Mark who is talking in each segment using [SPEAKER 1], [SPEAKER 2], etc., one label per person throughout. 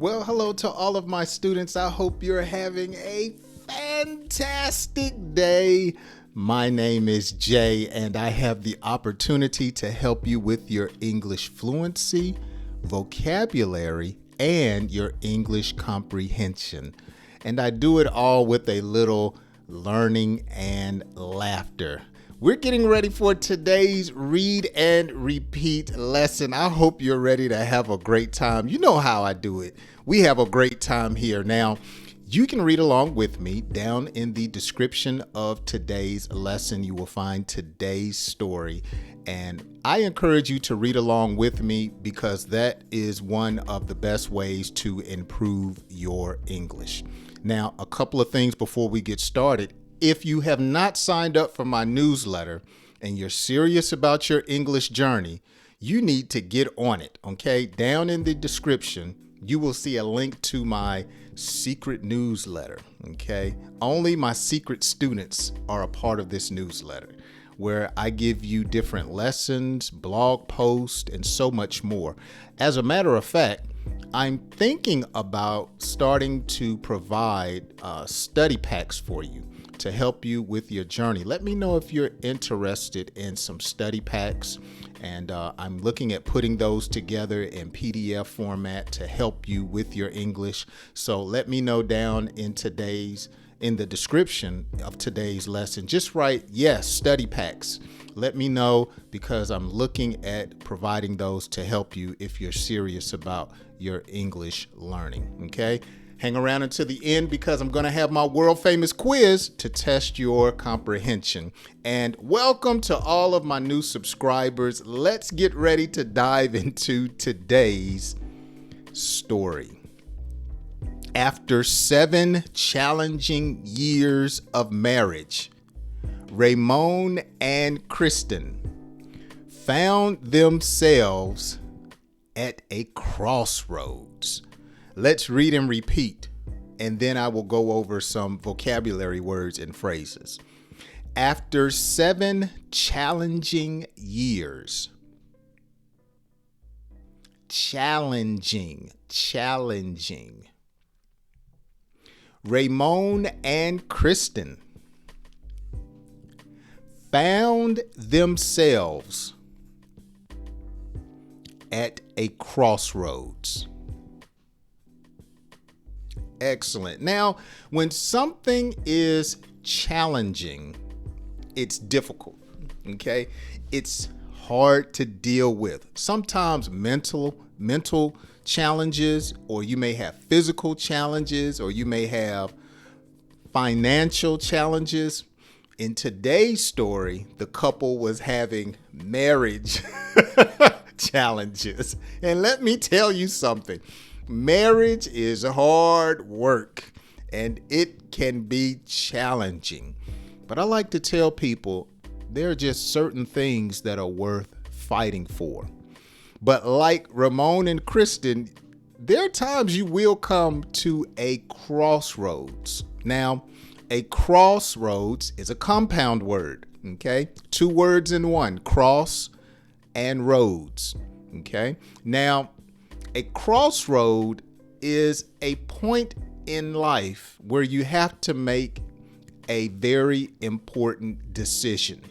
[SPEAKER 1] Well, hello to all of my students. I hope you're having a fantastic day. My name is Jay, and I have the opportunity to help you with your English fluency, vocabulary, and your English comprehension. And I do it all with a little learning and laughter. We're getting ready for today's read and repeat lesson. I hope you're ready to have a great time. You know how I do it. We have a great time here. Now, you can read along with me. Down in the description of today's lesson, you will find today's story. And I encourage you to read along with me because that is one of the best ways to improve your English. Now, a couple of things before we get started. If you have not signed up for my newsletter and you're serious about your English journey, you need to get on it, okay? Down in the description, you will see a link to my secret newsletter, okay? Only my secret students are a part of this newsletter, where I give you different lessons, blog posts, and so much more. As a matter of fact, I'm thinking about starting to provide study packs for you to help you with your journey. Let me know if you're interested in some study packs, and I'm looking at putting those together in PDF format to help you with your English. So let me know down in the description of today's lesson. Just write yes, study packs. Let me know because I'm looking at providing those to help you if you're serious about your English learning. Okay? Hang around until the end because I'm going to have my world famous quiz to test your comprehension. And welcome to all of my new subscribers. Let's get ready to dive into today's story. After 7 challenging years of marriage, Ramone and Christine found themselves at a crossroads. Let's read and repeat, and then I will go over some vocabulary words and phrases. After 7 challenging years, challenging. Ramone and Christine found themselves at a crossroads. Excellent. Now, when something is challenging, it's difficult, okay? It's hard to deal with. Sometimes mental challenges, or you may have physical challenges, or you may have financial challenges. In today's story, the couple was having marriage challenges. And let me tell you something. Marriage is hard work and it can be challenging. But I like to tell people there are just certain things that are worth fighting for. But like Ramone and Christine, there are times you will come to a crossroads. Now, a crossroads is a compound word, okay? 2 words in one, cross and roads, okay? Now, a crossroad is a point in life where you have to make a very important decision.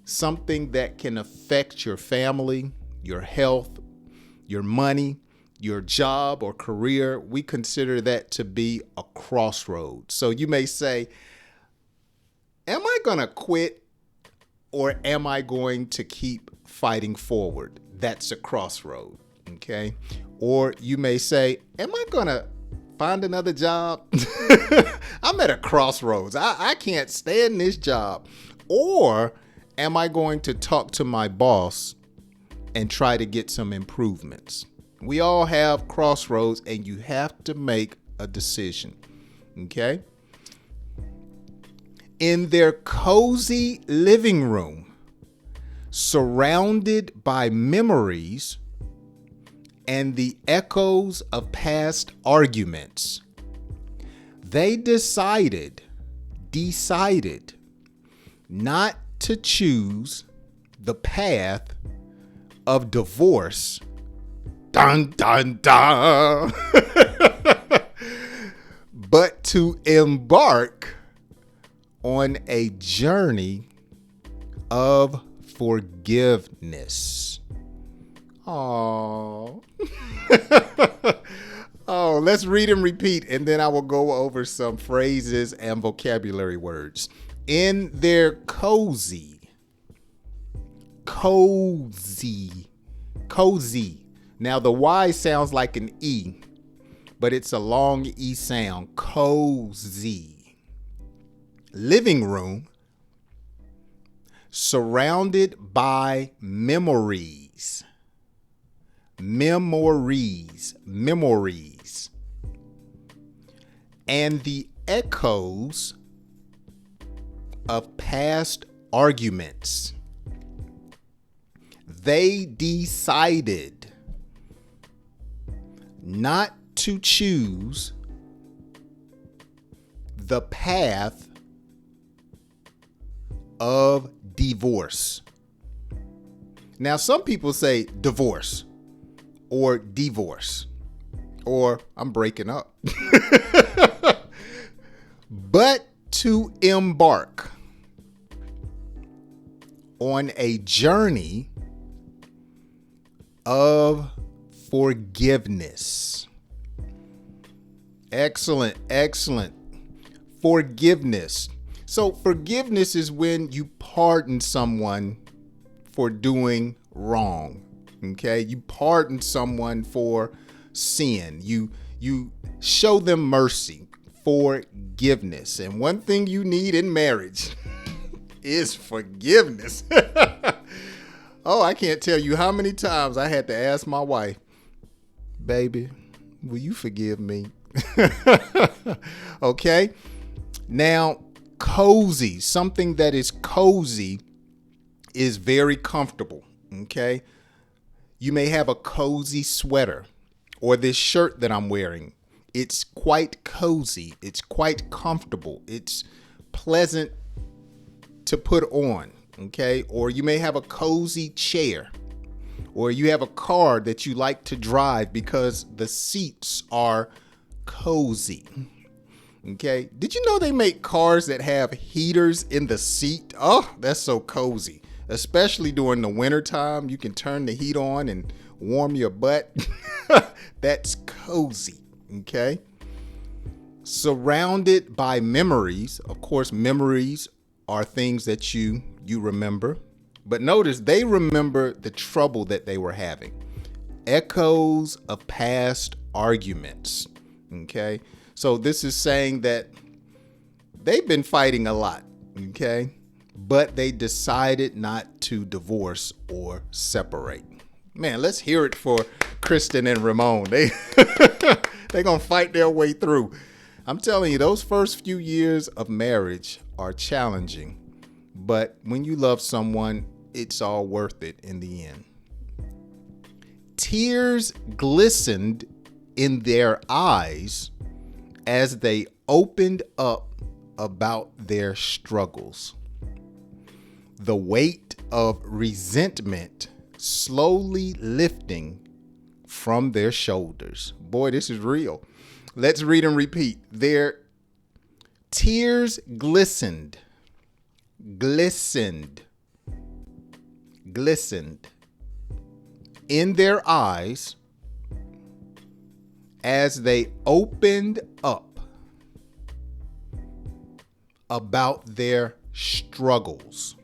[SPEAKER 1] Something that can affect your family, your health, your money, your job or career. We consider that to be a crossroad. So you may say, am I going to quit or am I going to keep fighting forward? That's a crossroad. Okay. Or you may say, am I going to find another job? I'm at a crossroads. I can't stand this job. Or am I going to talk to my boss and try to get some improvements? We all have crossroads and you have to make a decision. Okay. In their cozy living room, surrounded by memories and the echoes of past arguments, they decided not to choose the path of divorce, Dun, dun, dun. But to embark on a journey of forgiveness. Oh. Oh, let's read and repeat, and then I will go over some phrases and vocabulary words. In their cozy. Now, the Y sounds like an E, but it's a long E sound. Cozy. Living room. Surrounded by memories. Memories. And the echoes of past arguments. They decided not to choose the path of divorce. Now, some people say divorce or divorce or I'm breaking up. But to embark on a journey of forgiveness. Excellent. Forgiveness. So forgiveness is when you pardon someone for doing wrong. Okay? You pardon someone for sin. You show them mercy, forgiveness. And one thing you need in marriage is forgiveness. Oh, I can't tell you how many times I had to ask my wife, baby, will you forgive me? Okay. Now, cozy, something that is cozy is very comfortable. Okay. You may have a cozy sweater or this shirt that I'm wearing. It's quite cozy. It's quite comfortable. It's pleasant to put on. Okay. Or you may have a cozy chair, or you have a car that you like to drive because the seats are cozy. Okay. Did you know they make cars that have heaters in the seat? Oh, that's so cozy. Especially during the winter time, you can turn the heat on and warm your butt. That's cozy. Okay. Surrounded by memories. Of course, memories are things that you remember. But notice they remember the trouble that they were having. Echoes of past arguments. Okay. So this is saying that they've been fighting a lot. Okay. But they decided not to divorce or separate. Man, let's hear it for Kristen and Ramone. They're going to fight their way through. I'm telling you, those first few years of marriage are challenging. But when you love someone, it's all worth it in the end. Tears glistened in their eyes as they opened up about their struggles. The weight of resentment slowly lifting from their shoulders. Boy, this is real. Let's read and repeat. Their tears glistened in their eyes as they opened up about their struggles.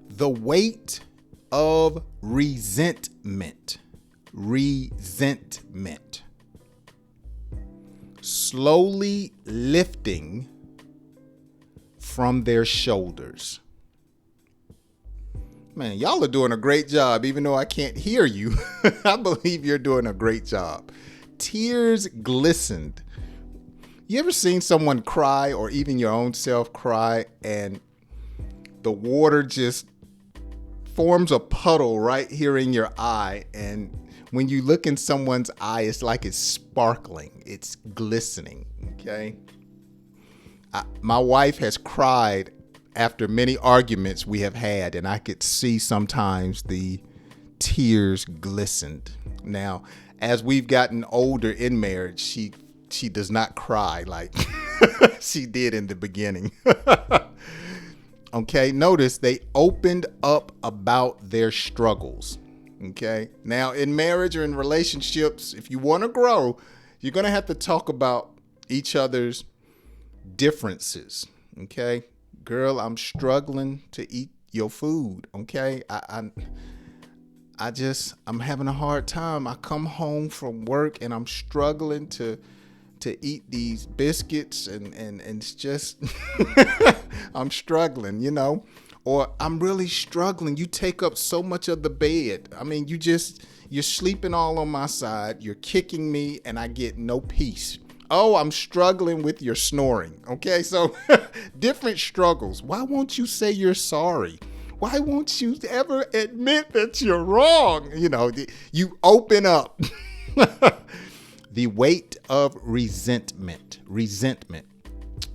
[SPEAKER 1] The weight of resentment. Slowly lifting from their shoulders. Man, y'all are doing a great job, even though I can't hear you. I believe you're doing a great job. Tears glistened. You ever seen someone cry, or even your own self cry, and the water just forms a puddle right here in your eye, and when you look in someone's eye, it's like it's sparkling, it's glistening. Okay. My wife has cried after many arguments we have had, and I could see sometimes the tears glistened. Now, as we've gotten older in marriage, she does not cry like she did in the beginning. Okay, notice they opened up about their struggles. Okay, now in marriage or in relationships, if you want to grow, you're going to have to talk about each other's differences. Okay, girl, I'm struggling to eat your food. Okay, I'm having a hard time. I come home from work and I'm struggling to eat these biscuits and it's just I'm struggling, you know, or I'm really struggling. You take up so much of the bed. I mean, you're sleeping all on my side. You're kicking me and I get no peace. Oh, I'm struggling with your snoring. Okay, so different struggles. Why won't you say you're sorry? Why won't you ever admit that you're wrong? You know, you open up. The weight of resentment.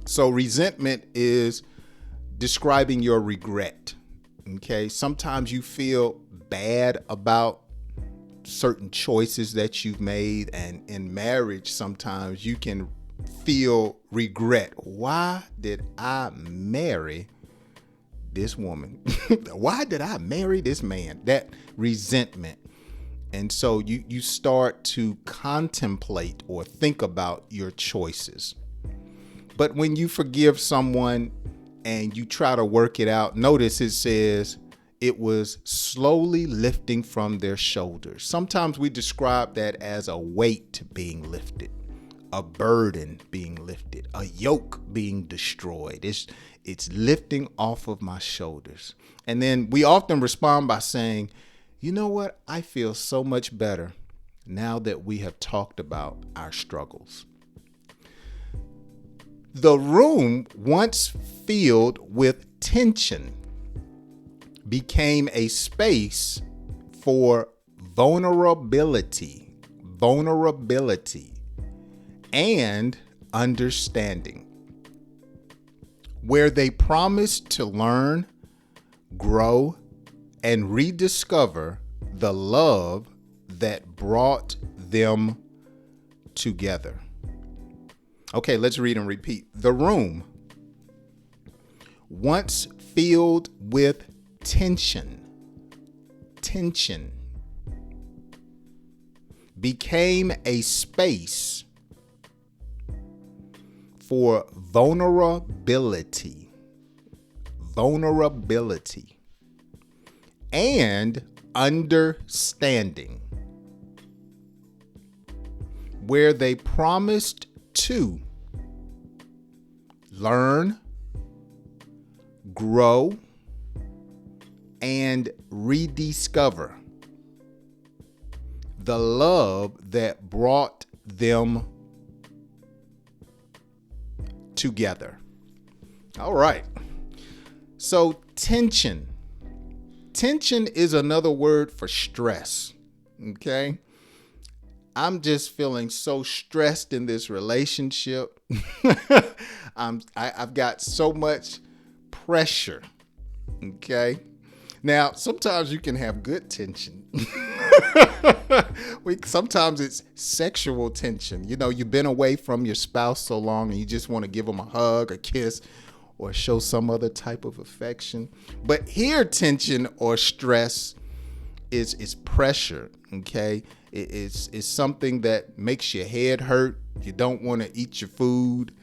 [SPEAKER 1] So resentment is describing your regret. Okay, sometimes you feel bad about certain choices that you've made, and in marriage sometimes you can feel regret. Why did I marry this woman? Why did I marry this man? That resentment. And so you start to contemplate or think about your choices. But when you forgive someone and you try to work it out, notice it says it was slowly lifting from their shoulders. Sometimes we describe that as a weight being lifted, a burden being lifted, a yoke being destroyed. It's lifting off of my shoulders. And then we often respond by saying, you know what? I feel so much better now that we have talked about our struggles. The room, once filled with tension, became a space for vulnerability, and understanding, where they promised to learn, grow, and rediscover the love that brought them together. Okay, let's read and repeat. The room, once filled with tension, became a space for vulnerability, and understanding, where they promised to learn, grow, and rediscover the love that brought them together. All right. So tension is another word for stress. Okay. I'm just feeling so stressed in this relationship. I've got so much pressure. Okay. Now, sometimes you can have good tension. Sometimes it's sexual tension. You know, you've been away from your spouse so long and you just want to give them a hug, a kiss, or show some other type of affection. But here, tension or stress is pressure. Okay. It's something that makes your head hurt. You don't want to eat your food.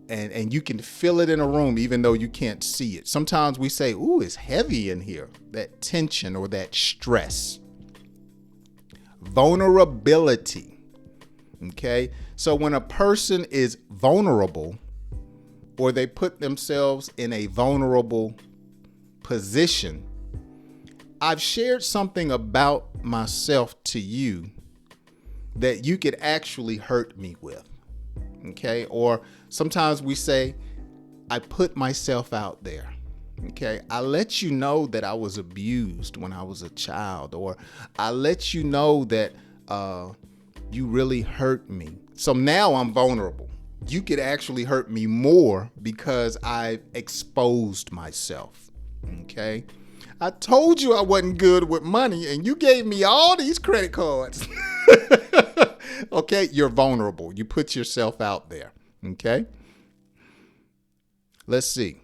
[SPEAKER 1] And you can feel it in a room, even though you can't see it. Sometimes we say, ooh, it's heavy in here. That tension or that stress. Vulnerability. Okay. So when a person is vulnerable, or they put themselves in a vulnerable position, I've shared something about myself to you that you could actually hurt me with. Okay. Or sometimes we say, I put myself out there. Okay. I let you know that I was abused when I was a child, or I let you know that you really hurt me. So now I'm vulnerable. you could actually hurt me more because I've exposed myself. Okay? I told you I wasn't good with money, and you gave me all these credit cards. Okay? You're vulnerable. You put yourself out there. Okay? Let's see.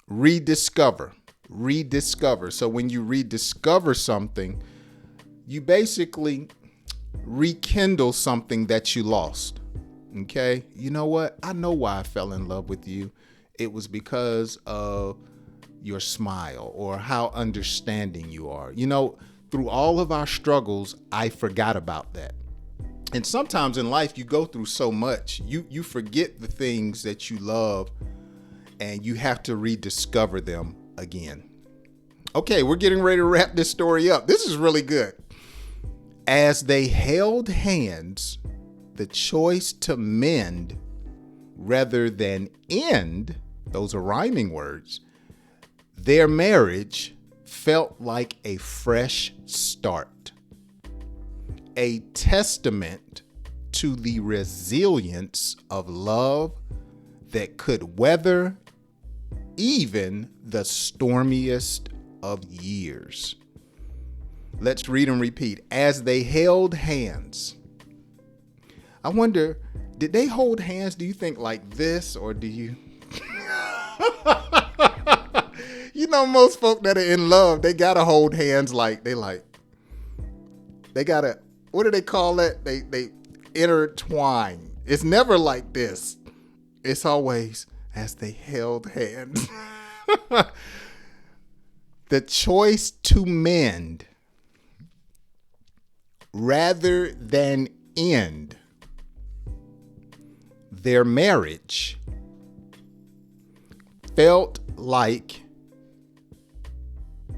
[SPEAKER 1] Rediscover. Rediscover. So when you rediscover something, you basically rekindle something that you lost. Okay? You know what? I know why I fell in love with you. It was because of your smile or how understanding you are. You know, through all of our struggles, I forgot about that. And sometimes in life, you go through so much, you forget the things that you love, and you have to rediscover them again. Okay, we're getting ready to wrap this story up. This is really good. As they held hands, the choice to mend rather than end, those are rhyming words, their marriage felt like a fresh start, a testament to the resilience of love that could weather even the stormiest of years. Let's read and repeat. As they held hands. I wonder, did they hold hands, do you think, like this, or do you... You know, most folk that are in love, they gotta hold hands like, they gotta, what do they call it? They intertwine. It's never like this. It's always as they held hands. The choice to mend rather than end their marriage felt like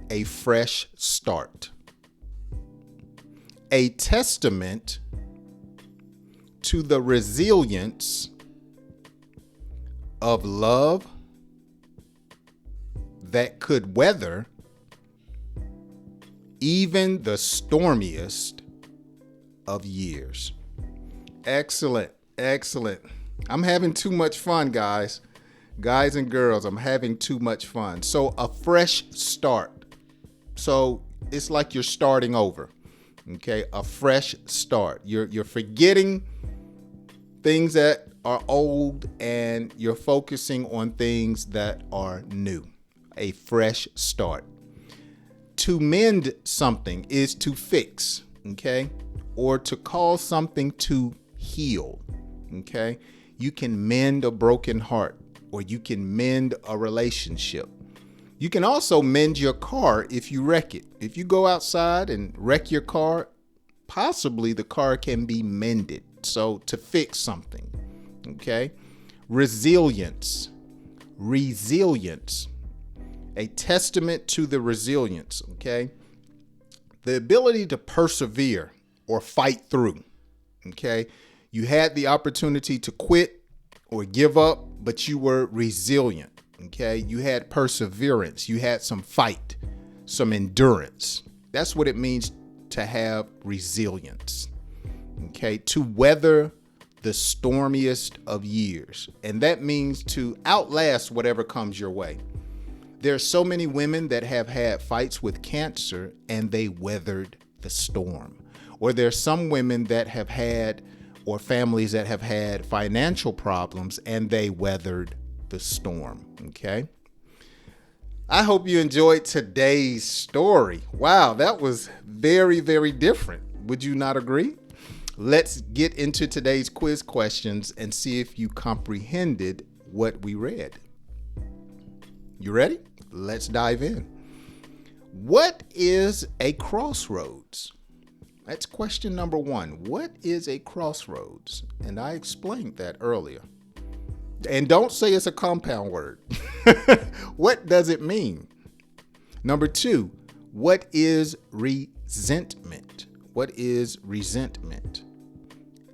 [SPEAKER 1] a fresh start, a testament to the resilience of love that could weather even the stormiest of years. Excellent, excellent. I'm having too much fun, guys. Guys and girls, I'm having too much fun. So a fresh start. So it's like you're starting over. Okay, a fresh start. You're forgetting things that are old and you're focusing on things that are new. A fresh start. To mend something is to fix, okay? Or to cause something to heal, okay? You can mend a broken heart, or you can mend a relationship. You can also mend your car if you wreck it. If you go outside and wreck your car, possibly the car can be mended. So to fix something, okay? Resilience, a testament to the resilience, okay? The ability to persevere or fight through, okay? You had the opportunity to quit or give up, but you were resilient, okay? You had perseverance. You had some fight, some endurance. That's what it means to have resilience, okay? To weather the stormiest of years. And that means to outlast whatever comes your way. There are so many women that have had fights with cancer and they weathered the storm. Or there's some women that have had, or families that have had financial problems and they weathered the storm, okay? I hope you enjoyed today's story. Wow, that was very, very different. Would you not agree? Let's get into today's quiz questions and see if you comprehended what we read. You ready? Let's dive in. What is a crossroads? That's question number 1. What is a crossroads? And I explained that earlier. And don't say it's a compound word. What does it mean? Number 2, what is resentment? What is resentment?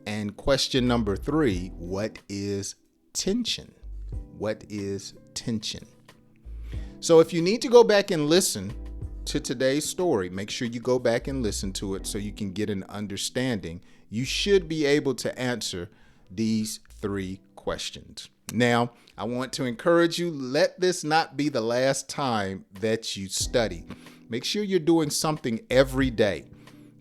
[SPEAKER 1] And question number 3, what is tension? What is tension? So if you need to go back and listen to today's story, make sure you go back and listen to it so you can get an understanding. You should be able to answer these 3 questions. Now, I want to encourage you, let this not be the last time that you study. Make sure you're doing something every day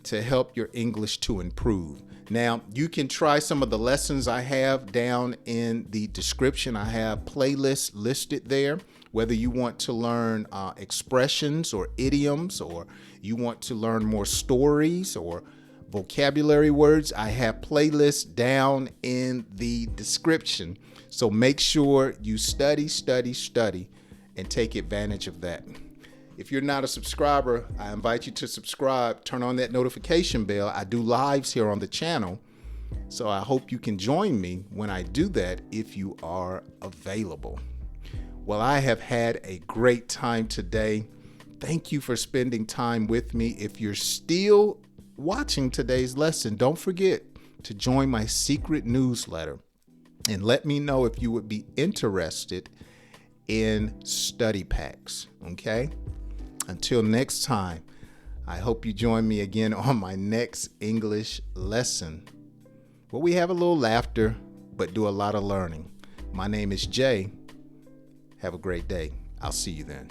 [SPEAKER 1] to help your English to improve. Now, you can try some of the lessons I have down in the description. I have playlists listed there, whether you want to learn expressions or idioms, or you want to learn more stories or vocabulary words. I have playlists down in the description. So make sure you study, and take advantage of that. If you're not a subscriber, I invite you to subscribe, turn on that notification bell. I do lives here on the channel, so I hope you can join me when I do that if you are available. Well, I have had a great time today. Thank you for spending time with me. If you're still watching today's lesson, don't forget to join my secret newsletter and let me know if you would be interested in study packs, okay? Until next time, I hope you join me again on my next English lesson, where we have a little laughter, but do a lot of learning. My name is Jay. Have a great day. I'll see you then.